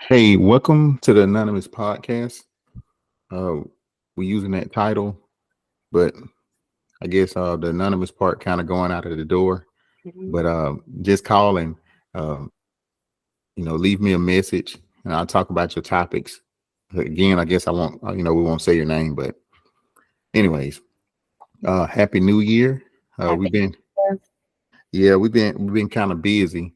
Hey, welcome to the Anonymous Podcast. Uh, we're using that title, but I guess the anonymous part kind of going out of the door. Mhm. But just call and leave me a message, and I'll talk about your topics. Again, I guess I won't. We won't say your name, but anyways, Happy New Year. We've Happy been, New Year. yeah, we've been kind of busy.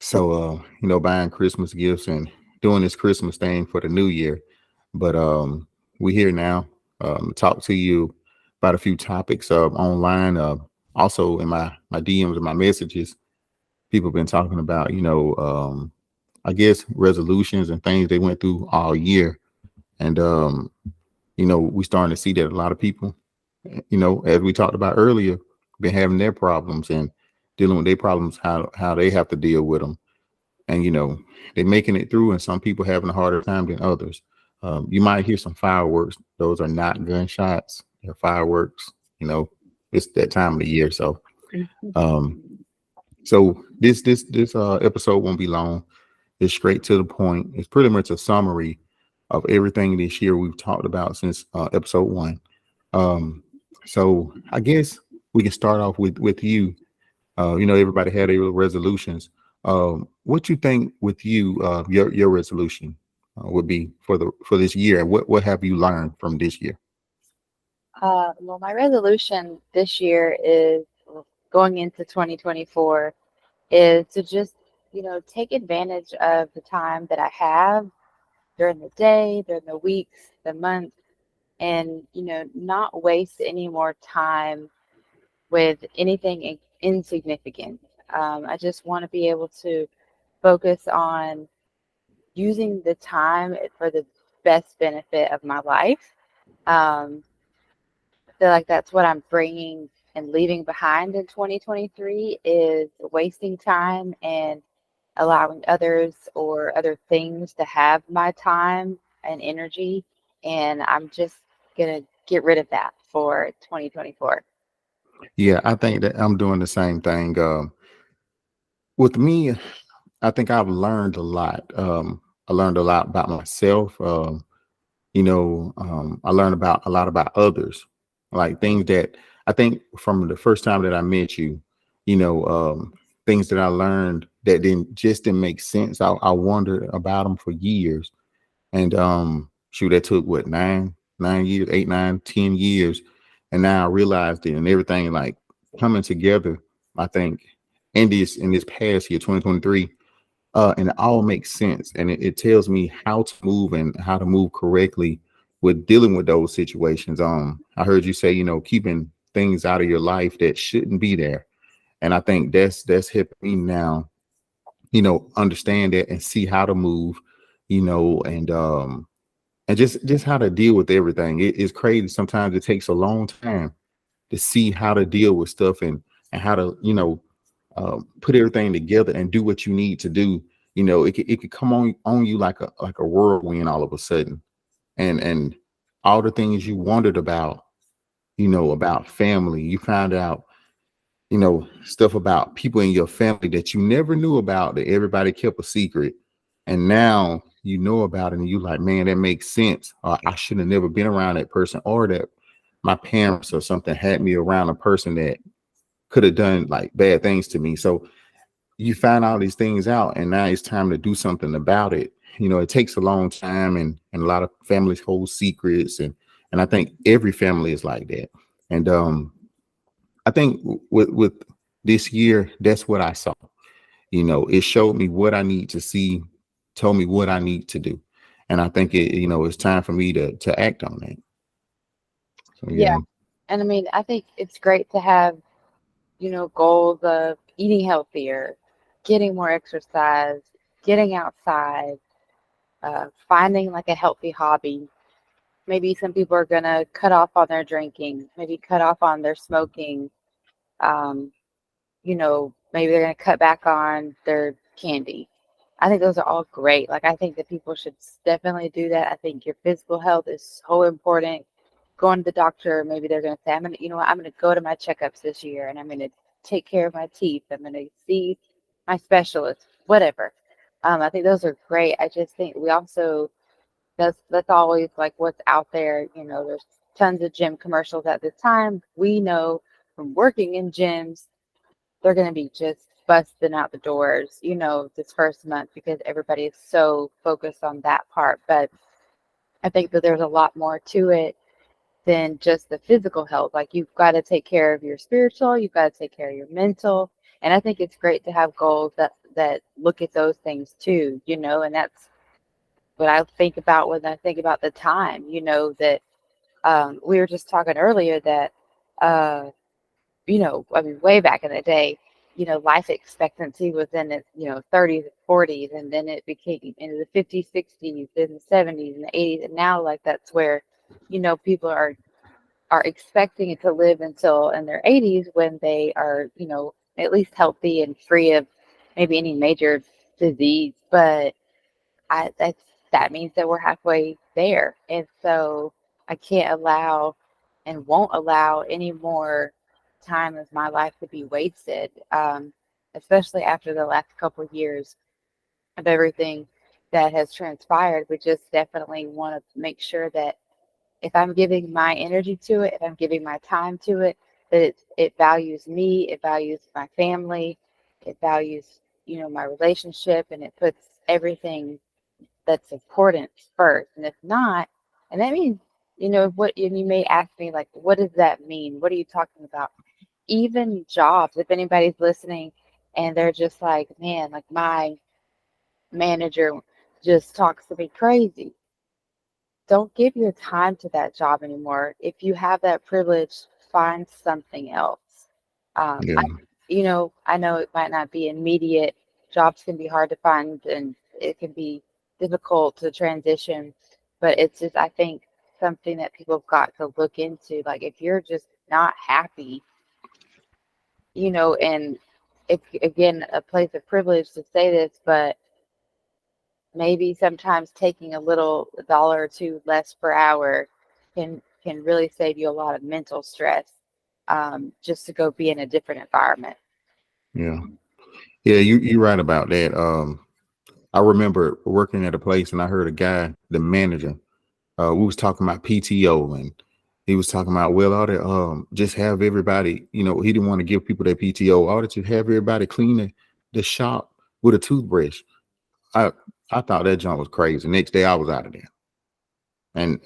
So, buying Christmas gifts and doing this Christmas thing for the new year. But we're here now to talk to you about a few topics online. Also in my DMs and my messages, people have been talking about, I guess resolutions and things they went through all year. And, we starting to see that a lot of people, as we talked about earlier, been having their problems and dealing with their problems, how they have to deal with them, and they're making it through, and some people having a harder time than others. You might hear some fireworks. Those are not gunshots, they're fireworks. you know it's that time of the year. So Mhm. um this episode won't be long. It's straight to the point. It's pretty much a summary of everything this year we've talked about since episode one. Um so I guess we can start off with you. Everybody had their resolutions. What you think with you, your resolution would be for this year, and what have you learned from this year? Well, my resolution this year is going into 2024 is to just, take advantage of the time that I have during the day, during the weeks, the month, and, not waste any more time with anything insignificant. I just want to be able to focus on using the time for the best benefit of my life. Um, I feel like that's what I'm bringing and leaving behind in 2023 is wasting time and allowing others or other things to have my time and energy. And I'm just going to get rid of that for 2024. Yeah, I think that I'm doing the same thing. With me, I think I've learned a lot. I learned a lot about myself. I learned about a lot about others, like things that I think from the first time that I met you, you know, things that I learned that didn't make sense. I wondered about them for years. And shoot, that took what, 9 years, 8, 9, 10 years. And now I realized it, and everything like coming together, I think, in this past year, 2023. And it all makes sense, and it tells me how to move and how to move correctly with dealing with those situations. I heard you say, keeping things out of your life that shouldn't be there. And I think that's helping me now, understand that and see how to move, and just how to deal with everything. It's crazy. Sometimes it takes a long time to see how to deal with stuff, and how to put everything together and do what you need to do. It could come on you like a whirlwind all of a sudden, and all the things you wondered about, about family, you found out, stuff about people in your family that you never knew about, that everybody kept a secret, and now you know about it, and you like, man, that makes sense. I should have never been around that person, or that my parents or something had me around a person that could have done like bad things to me. So you find all these things out, and now it's time to do something about it. It takes a long time, and a lot of families hold secrets, and I think every family is like that. And I think with this year, that's what I saw. It showed me what I need to see, told me what I need to do. And I think it's time for me to act on that. So Yeah. yeah. And I mean, I think it's great to have, goals of eating healthier, getting more exercise, getting outside, finding like a healthy hobby. Maybe some people are going to cut off on their drinking, maybe cut off on their smoking. Um, maybe they're going to cut back on their candy. I think those are all great. Like, I think that people should definitely do that. I think your physical health is so important. Going to the doctor, maybe they're going to say, I'm going to go to my checkups this year and I'm going to take care of my teeth. I'm going to see my specialist, whatever. I think those are great. I just think we also that's always like what's out there. You know, there's tons of gym commercials at this time. We know from working in gyms, they're going to be just busting out the doors, you know, this first month because everybody is so focused on that part. But I think that there's a lot more to it than just the physical health. Like you've got to take care of your spiritual, you've got to take care of your mental. And I think it's great to have goals that look at those things too, you know, and that's what I think about when I think about the time, you know, that we were just talking earlier that uh you know, I mean, way back in the day, you know, life expectancy was in its, you know, 30s and 40s, and then it became into the 50s, 60s, then the 70s and the 80s, and now like that's where, you know, people are expecting it to live until in their 80s when they are, you know, at least healthy and free of maybe any major disease. But that means that we're halfway there, and so I can't allow and won't allow any more time of my life to be wasted, especially after the last couple of years of everything that has transpired. We just definitely want to make sure that if I'm giving my energy to it, if I'm giving my time to it, that it values me, it values my family, it values, you know, my relationship, and it puts everything that's important first. And if not, and that means, you know, what, and you may ask me, like, what does that mean? What are you talking about? Even jobs, if anybody's listening and they're just like, man, like my manager just talks to me crazy. Don't give your time to that job anymore. If you have that privilege, find something else. Yeah. You know, I know it might not be immediate. Jobs can be hard to find and it can be difficult to transition, but it's just, I think, something that people have got to look into. Like, if you're just not happy, you know, and it's again a place of privilege to say this, but maybe sometimes taking a little dollar or two less per hour can really save you a lot of mental stress, just to go be in a different environment. Yeah. Yeah, you're right about that. I remember working at a place and I heard a guy, the manager, we was talking about PTO, and he was talking about, well, ought to just have everybody, you know, he didn't want to give people their PTO, ought to have everybody clean the shop with a toothbrush. I I thought that junk was crazy. Next day I was out of there. And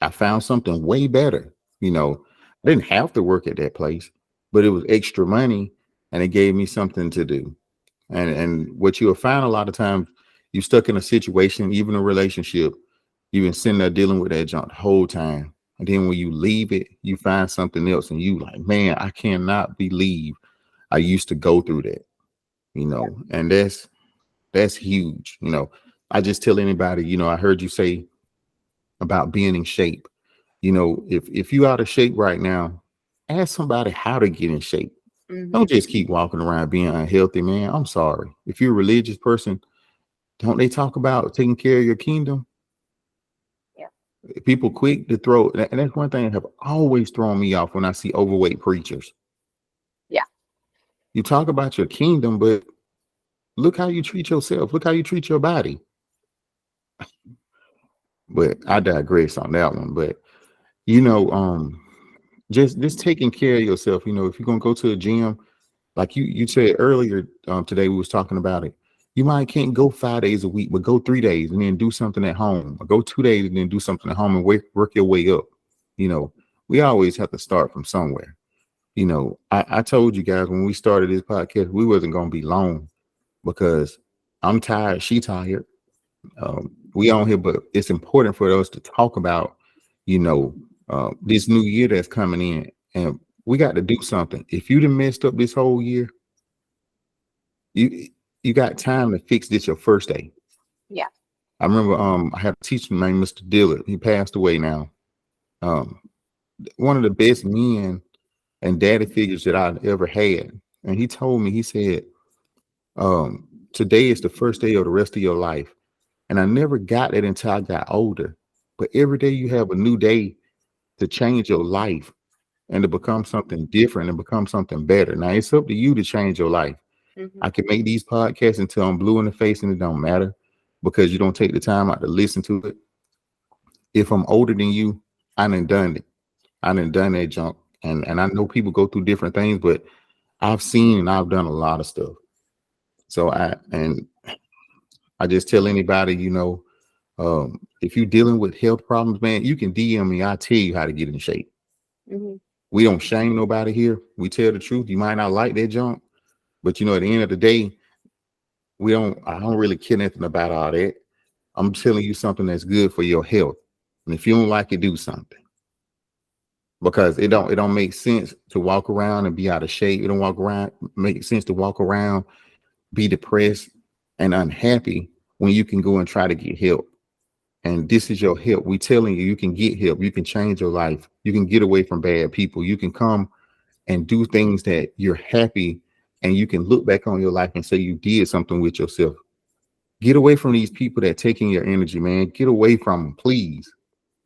I found something way better. You know, I didn't have to work at that place, but it was extra money and it gave me something to do. And what you'll find a lot of times, you stuck in a situation, even a relationship, you've been sitting there dealing with that junk the whole time. And then when you leave it, you find something else and you like, man, I cannot believe I used to go through that, you Yeah. know, and that's huge. You know, I just tell anybody, you know, I heard you say about being in shape. You know, if you out of shape right now, ask somebody how to get in shape. Don't Hmm. just keep walking around being unhealthy, man. I'm sorry. If you're a religious person, don't they talk about taking care of your kingdom? Yeah. People quick to throw, and that's one thing that have always thrown me off when I see overweight preachers. Yeah. You talk about your kingdom, but look how you treat yourself. Look how you treat your body. But I digress on that one. But you know, just taking care of yourself. You know, if you're gonna go to a gym, like you said earlier, today we was talking about it. You might can't go 5 days a week, but go 3 days and then do something at home, or go 2 days and then do something at home and work your way up. You know, we always have to start from somewhere. You know, I told you guys when we started this podcast, we wasn't gonna be long because I'm tired, she tired. We on here, but it's important for us to talk about, you know, this new year that's coming in, and we got to do something. If you done messed up this whole year, you you got time to fix this your first day. Yeah. I remember I had a teacher named Mr. Dillard. He passed away now. Um, one of the best men and daddy figures that I've ever had. And he told me, he said, today is the first day of the rest of your life. And I never got it until I got older. But every day you have a new day to change your life and to become something different and become something better. Now it's up to you to change your life. Hmm. I can make these podcasts until I'm blue in the face and it don't matter because you don't take the time out to listen to it. If I'm older than you, I done it. I done that junk. And I know people go through different things, but I've seen and I've done a lot of stuff. So I just tell anybody, if you're dealing with health problems, man, you can DM me. I'll tell you how to get in shape. Hmm. We don't shame nobody here. We tell the truth. You might not like that junk, but at the end of the day, I don't really care nothing about all that. I'm telling you something that's good for your health. And if you don't like it, do something. Because it don't make sense to walk around and be out of shape. It don't walk around make sense to walk around, be depressed and unhappy when you can go and try to get help. And this is your help. We telling you, you can get help. You can change your life. You can get away from bad people. You can come and do things that you're happy, and you can look back on your life and say you did something with yourself. Get away from these people that taking your energy, man. Get away from them, please.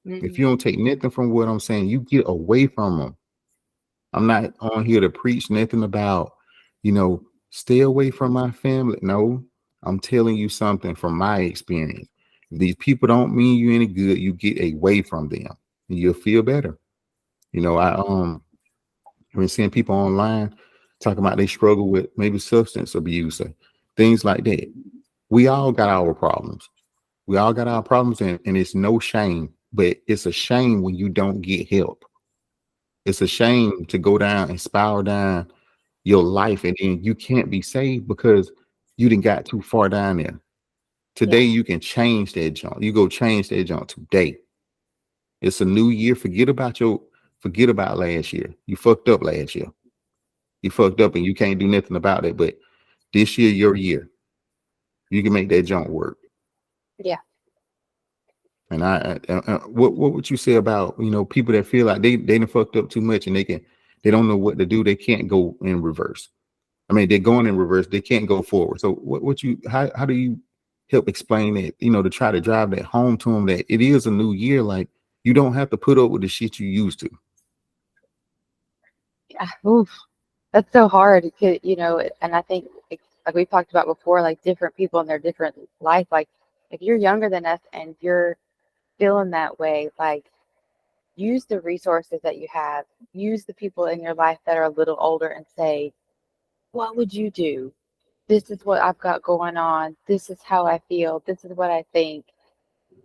If Hmm. you don't take nothing from what I'm saying, you get away from them. I'm not on here to preach nothing about, stay away from my family. No, I'm telling you something from my experience. If these people don't mean you any good, you get away from them and you'll feel better. I've been seeing people online talking about they struggle with maybe substance abuse or things like that. We all got our problems. We all got our problems, and it's no shame, but it's a shame when you don't get help. It's a shame to go down and spiral down your life and then you can't be saved because you didn't got too far down there. Yeah. Today you can change that junk. You go change that junk today. It's a new year. Forget about last year. You fucked up last year. You fucked up and you can't do nothing about it. But this year, your year, you can make that junk work. Yeah. And what would you say about people that feel like they done fucked up too much and they don't know what to do. They can't go in reverse. I mean, they're going in reverse. They can't go forward. So how do you help explain that, to try to drive that home to them that it is a new year. Like you don't have to put up with the shit you used to. Yeah. Oof. That's so hard. And I think like we talked about before, like different people in their different life. Like if you're younger than us and you're feeling that way, like use the resources that you have. Use the people in your life that are a little older and say, what would you do? This is what I've got going on. This is how I feel. This is what I think.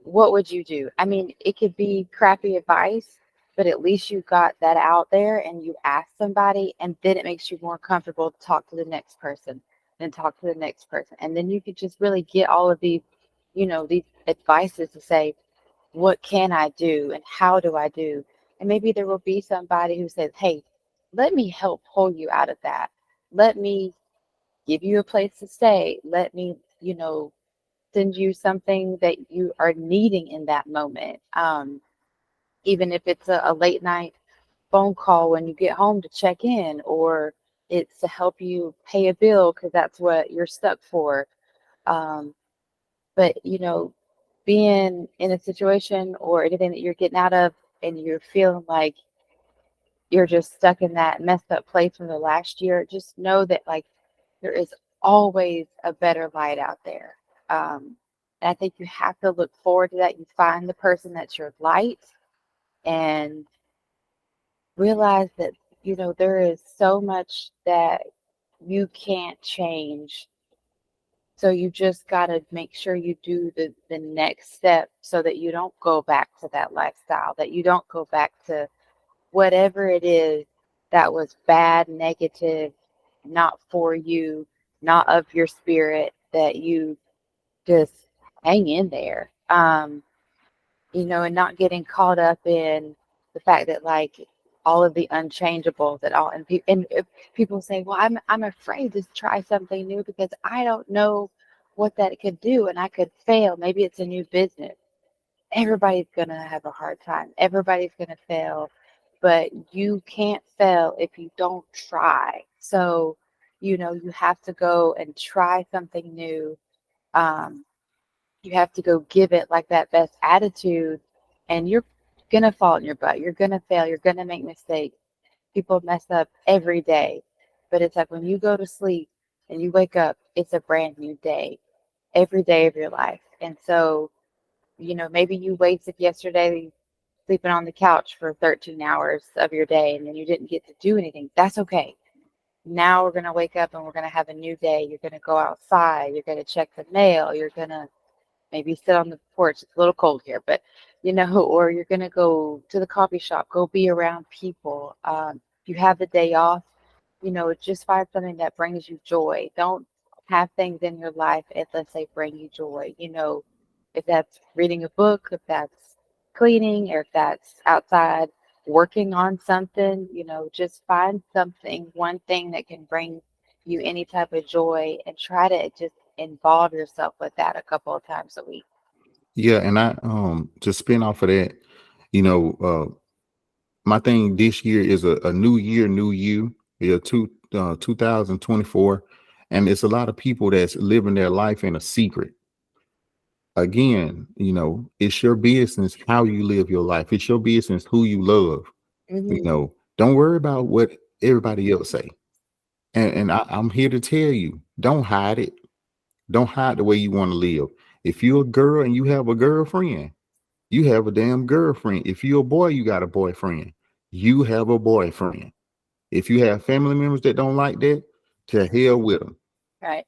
What would you do? I mean, it could be crappy advice, but at least you got that out there and you ask somebody, and then it makes you more comfortable to talk to the next person, then talk to the next person. And then you could just really get all of these advices to say, what can I do and how do I do? And maybe there will be somebody who says, hey, let me help pull you out of that. Let me give you a place to stay. Let me, send you something that you are needing in that moment. Even if it's a late night phone call when you get home to check in, or it's to help you pay a bill because that's what you're stuck for. Um, but, being in a situation or anything that you're getting out of and you're feeling like you're just stuck in that messed up place from the last year, just know that like there is always a better light out there. And I think you have to look forward to that. You find the person that's your light and realize that, there is so much that you can't change. So you just got to make sure you do the next step so that you don't go back to that lifestyle, that you don't go back to whatever it is that was bad, negative, not for you, not of your spirit, that you just hang in there. And not getting caught up in the fact that like all of the unchangeables at all. And if people say, well, I'm afraid to try something new because I don't know what that could do and I could fail. Maybe it's a new business. Everybody's gonna have a hard time. Everybody's gonna fail, but you can't fail if you don't try. So, you have to go and try something new. Um, you have to go give it like that best attitude, and you're gonna fall in your butt. You're gonna fail. You're gonna make mistakes. People mess up every day, but it's like when you go to sleep and you wake up, it's a brand new day every day of your life. And so, maybe you wasted yesterday sleeping on the couch for 13 hours of your day and then you didn't get to do anything. That's okay. Now we're going to wake up and we're going to have a new day. You're going to go outside. You're going to check the mail. You're going to maybe sit on the porch. It's a little cold here, but or you're going to go to the coffee shop, go be around people. If you have the day off, just find something that brings you joy. Don't have things in your life unless they bring you joy. If that's reading a book, if that's cleaning, or if that's outside working on something, just find something, one thing that can bring you any type of joy and try to just involve yourself with that a couple of times a week. Yeah, and I to spin off of that, you know, my thing this year is a new year, new you. Yeah, 2024, and it's a lot of people that's living their life in a secret. Again, it's your business how you live your life. It's your business who you love. Hmm. Don't worry about what everybody else say. And I'm here to tell you, don't hide it. Don't hide the way you want to live. If you're a girl and you have a girlfriend, you have a damn girlfriend. If you're a boy, you got a boyfriend. You have a boyfriend. If you have family members that don't like that, to hell with them. Right.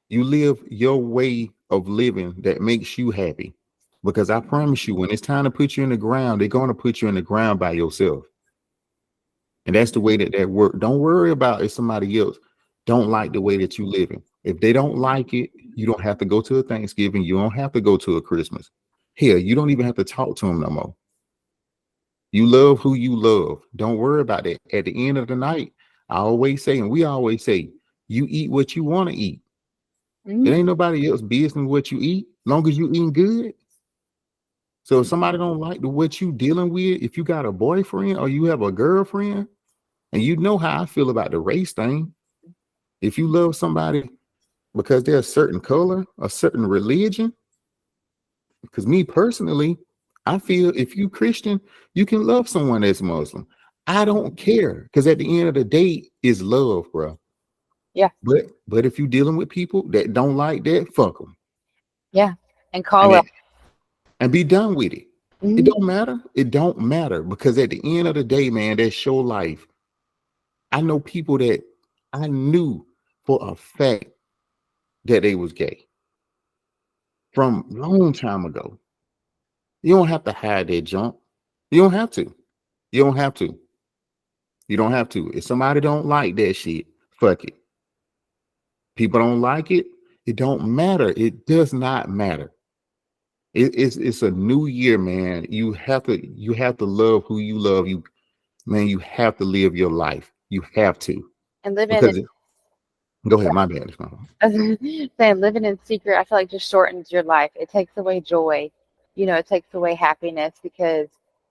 You live your way of living that makes you happy. Because I promise you, when it's time to put you in the ground, they're going to put you in the ground by yourself. And that's the way that work. Don't worry about if somebody else don't like the way that you living. If they don't like it, you don't have to go to a Thanksgiving. You don't have to go to a Christmas. Hell, you don't even have to talk to them no more. You love who you love. Don't worry about that. At the end of the night, I always say, and we always say, you eat what you want to eat. It Hmm. ain't nobody else business what you eat, long as you eating good. So if somebody don't like the what you dealing with, if you got a boyfriend or you have a girlfriend, and you know how I feel about the race thing. If you love somebody because they're a certain color, a certain religion, because me personally, I feel if you Christian, you can love someone that's Muslim. I don't care because at the end of the day, it's love, bro. Yeah. But if you dealing with people that don't like that, fuck them Yeah. And and call it. that, and be done with it. It Mhm. don't matter. It don't matter because at the end of the day, man, that's your life. I know people that I knew for a fact that they was gay from long time ago. You don't have to hide that junk. You don't have to. You don't have to. You don't have to. If somebody don't like that shit, fuck it. People don't like it. It don't matter. It does not matter. It's a new year, man. You have to love who you love. You man, you have to live your life. You have to And living in because go ahead. My bad. It's my fault. saying living in secret, I feel like just shortens your life. It takes away joy. It takes away happiness because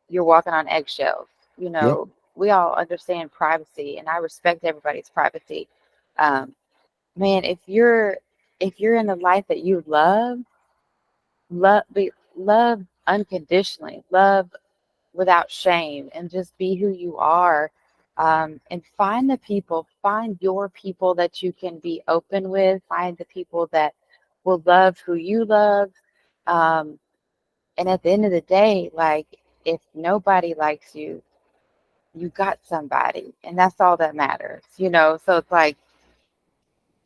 you're walking on eggshells. Yep. We all understand privacy, and I respect everybody's privacy. Um, Man, if you're in a life that you love unconditionally, love without shame, and just be who you are. And find your people that you can be open with, find the people that will love who you love. Um, and at the end of the day, like, if nobody likes you, you got somebody, and that's all that matters. So it's like,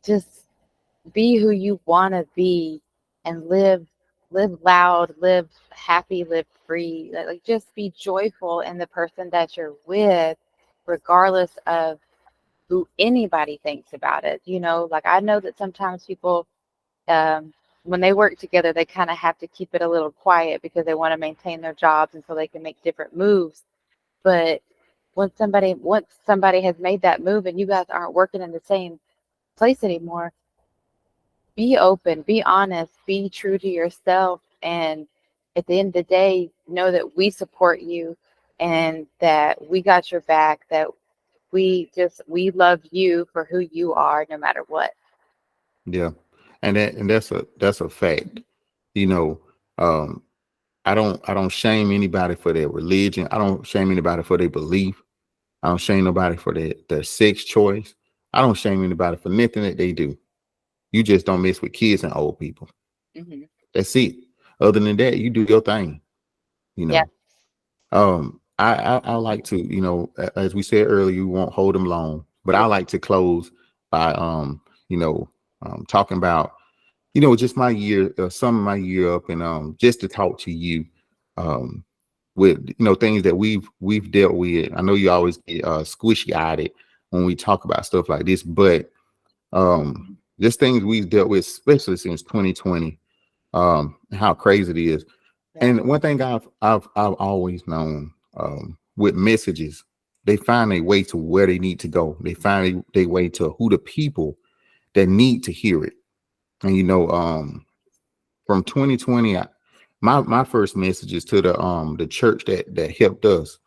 just be who you want to be and live loud, live happy, live free. Like, just be joyful in the person that you're with, regardless of who anybody thinks about it. Like, I know that sometimes people, um, when they work together, they kind of have to keep it a little quiet because they want to maintain their jobs and so they can make different moves. But once somebody has made that move and you guys aren't working in the same place anymore, be open, be honest, be true to yourself. And at the end of the day, know that we support you and that we got your back, that we love you for who you are, no matter what. Yeah. And that's a fact. You know, um, I don't shame anybody for their religion. I don't shame anybody for their belief. I don't shame nobody for their sex choice. I don't shame anybody for nothing that they do. You just don't mess with kids and old people. Hmm. That's it. Other than that, you do your thing. You Yeah. know. I like to, as we said earlier, you won't hold them long, but I like to close by, you know, talking about, just my year, some of my year up, and just to talk to you, um, with things that we've dealt with. I know you always get squishy eyed when we talk about stuff like this, but just things we've dealt with, especially since 2020, how crazy it is. Yeah. And one thing I've always known, with messages, they find a way to where they need to go. They find a way to who the people that need to hear it. And from 2020, my first messages to the church that helped us.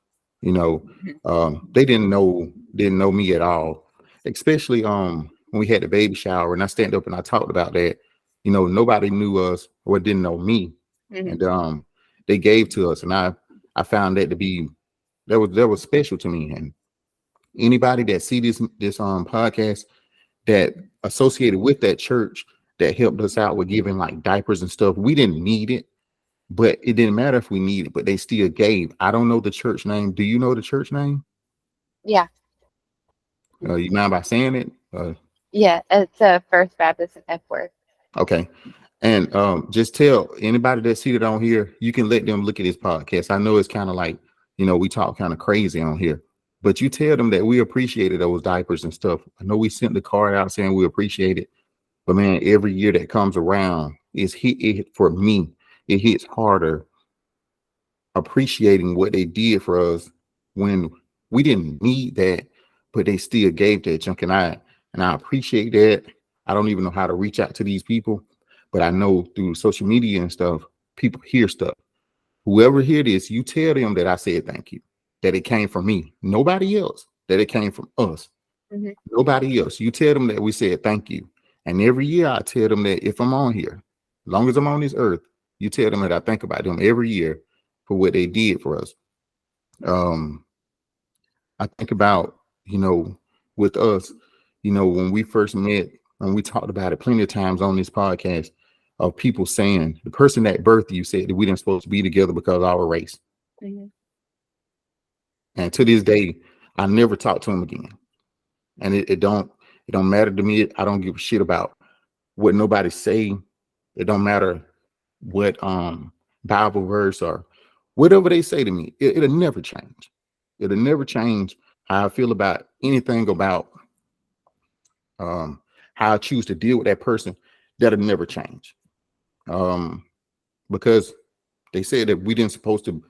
Mhm. They didn't know me at all, especially when we had the baby shower and I stand up and I talked about that. Nobody knew us or didn't know me, Mhm. and they gave to us, and I found that to be that was special to me. And anybody that see this podcast that associated with that church that helped us out with giving like diapers and stuff, we didn't need it, but it didn't matter if we needed, but they still gave. I don't know the church name. Do you know the church name? Yeah. You mind by saying it? Yeah. It's First Baptist in Epworth. Okay. And just tell anybody that's seated on here, you can let them look at this podcast. I know it's kind of like, we talk kind of crazy on here, but you tell them that we appreciated those diapers and stuff. I know we sent the card out saying we appreciate it, but man, every year that comes around, for me, it hits harder appreciating what they did for us when we didn't need that, but they still gave that junk. And I appreciate that. I don't even know how to reach out to these people, but I know through social media and stuff, people hear stuff. Whoever hear this, you tell them that I said thank you, that it came from me, nobody else, that it came from us, Hmm. nobody else. You tell them that we said thank you. And every year I tell them that if I'm on here, as long as I'm on this earth, you tell them that I think about them every year for what they did for us. Um, I think about, with us, when we first met, and we talked about it plenty of times on this podcast, of people saying the person that birthed you said that we didn't supposed to be together because of our race. Hmm. And to this day, I never talked to him again. And it don't matter to me. I don't give a shit about what nobody say. It don't matter what Bible verse or whatever they say to me. It'll never change. It'll never change how I feel about anything about um how I choose to deal with that person. That'll never change. Um because they said that we didn't supposed to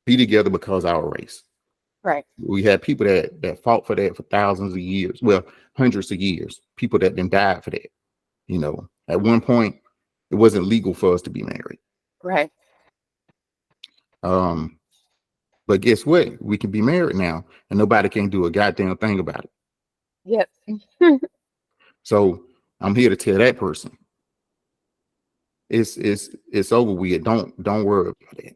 be together because of our race. Right. We had people that fought for that for thousands of years, well, hundreds of years, people that then died for that. At one point it wasn't legal for us to be married. Right. um but guess what, we can be married now and nobody can do a goddamn thing about it. Yep. So I'm here to tell that person it's over with. Don't worry about it,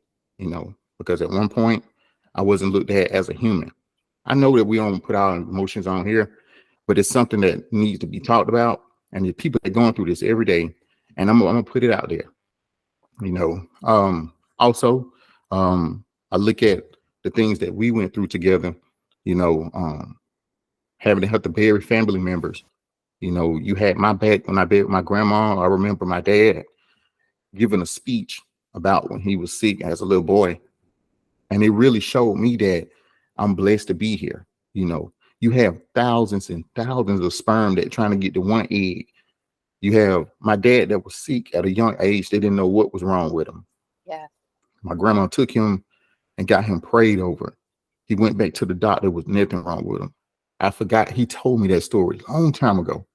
because at one point I wasn't looked at as a human. I know that we don't put our emotions on here, but it's something that needs to be talked about. And the people that are going through this every day, and I'm gonna put it out there. Also, I look at the things that we went through together. You know, having to have to bury family members. You had my back when I buried my grandma. I remember my dad giving a speech about when he was sick as a little boy, and it really showed me that I'm blessed to be here. You have thousands and thousands of sperm that trying to get to one egg. You have my dad that was sick at a young age. They didn't know what was wrong with him. Yeah. My grandma took him and got him prayed over. He went back to the doctor. There was nothing wrong with him. I forgot. He told me that story a long time ago.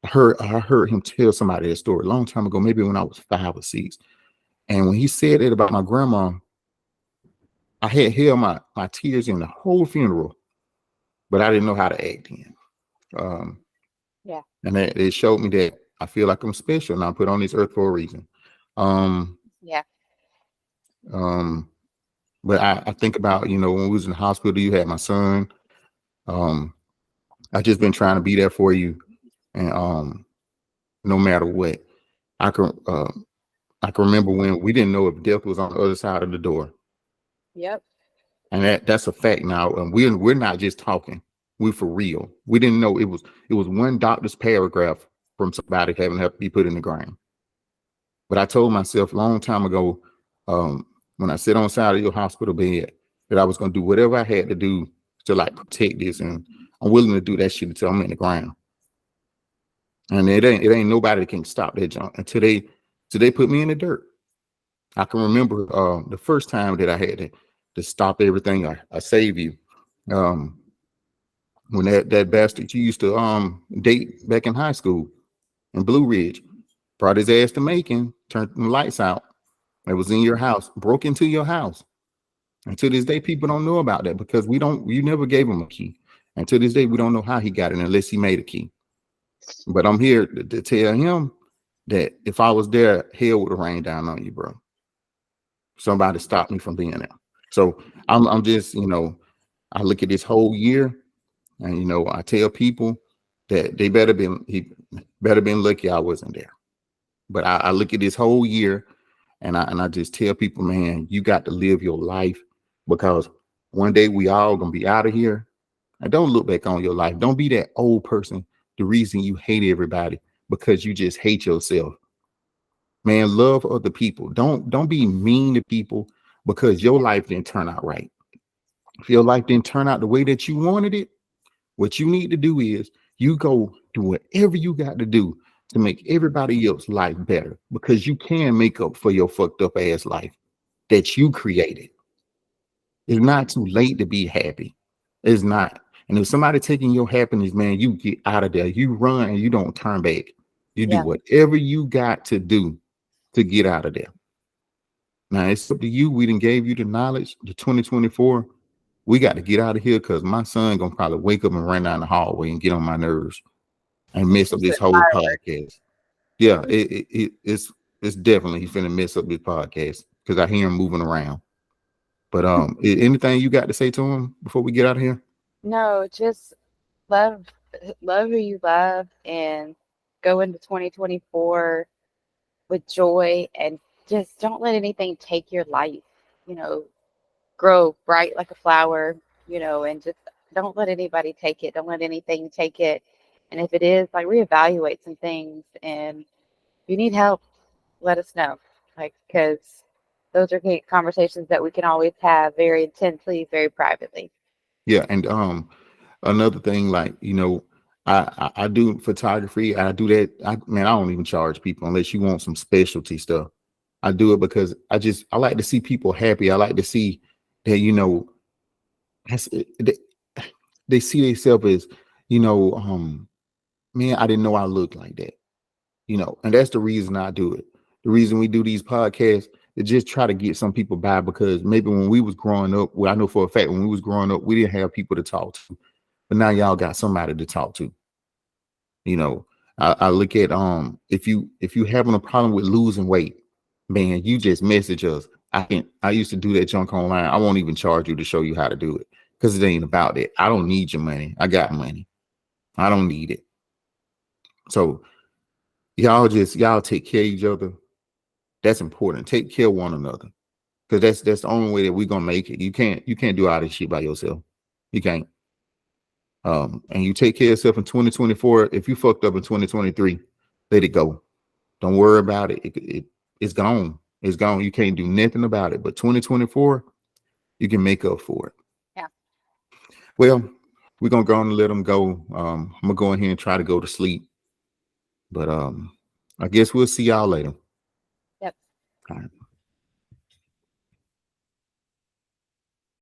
I heard him tell somebody that story a long time ago, maybe when I was 5 or 6. And when he said it about my grandma, I had held my tears in the whole funeral, but I didn't know how to act then. Um, Yeah. and it showed me that I feel like I'm special and I'm put on this earth for a reason. Um, Yeah. um, but I think about, when we was in the hospital, you had my son. Um, I just been trying to be there for you, and no matter what, I can I can remember when we didn't know if death was on the other side of the door, Yep. and that's a fact now. And we're not just talking; we're for real. We didn't know it was one doctor's paragraph from somebody having to be put in the ground. But I told myself a long time ago, when I sit on the side of your hospital bed, that I was going to do whatever I had to do to like protect this, and I'm willing to do that shit until I'm in the ground. And it ain't nobody that can stop that junk until they put me in the dirt. I can remember the first time that I had to stop everything. I save you. Um, when that bastard you used to date back in high school in Blue Ridge brought his ass to Macon, turned the lights out. It was in your house, broke into your house. And to this day, people don't know about that because you never gave him a key. And to this day, we don't know how he got it unless he made a key. But I'm here to tell him that if I was there, hell would have rained down on you, bro. Somebody stopped me from being there. So I'm just, I look at this whole year and, I tell people that he better been lucky I wasn't there. But I look at this whole year and I just tell people, man, you got to live your life because one day we all gonna be out of here. And don't look back on your life. Don't be that old person, the reason you hate everybody because you just hate yourself. Man, love other people. Don't be mean to people because your life didn't turn out right. If your life didn't turn out the way that you wanted it, what you need to do is you go do whatever you got to do to make everybody else's life better because you can make up for your fucked up ass life that you created. It's not too late to be happy. It's not. And if somebody taking your happiness, man, you get out of there. You run and you don't turn back. You do whatever you got to do to get out of there. Now it's up to you. We done gave you the knowledge, the 2024. We got to get out of here because my son gonna probably wake up and run down the hallway and get on my nerves and mess up this whole podcast. Yeah, it's definitely he's finna mess up this podcast because I hear him moving around. But anything you got to say to him before we get out of here? No, just love who you love and go into 2024 with joy and just don't let anything take your life. Grow bright like a flower, and just don't let anybody take it. Don't let anything take it. And if it is, like, reevaluate some things. And if you need help, let us know. Because those are conversations that we can always have very intensely, very privately. Yeah, and another thing, like, I do photography. I do that. I don't even charge people unless you want some specialty stuff. I do it because I like to see people happy. I like to see that, they see themselves as, man, I didn't know I looked like that, and that's the reason I do it. The reason we do these podcasts is just try to get some people by because maybe when we was growing up, well, I know for a fact when we was growing up, we didn't have people to talk to, but now y'all got somebody to talk to. I look at if you having a problem with losing weight, man, you just message us. I used to do that junk online. I won't even charge you to show you how to do it because it ain't about it. I don't need your money. I got money. I don't need it. So y'all take care of each other. That's important. Take care of one another because that's the only way that we're gonna make it. You can't do all this shit by yourself. You can't. And you take care of yourself in 2024. If you fucked up in 2023, let it go. Don't worry about it. It's gone. It's gone. You can't do nothing about it. But 2024, you can make up for it. Yeah. Well, we're gonna go on and let them go. I'm gonna go in here and try to go to sleep. But I guess we'll see y'all later. Yep. All right.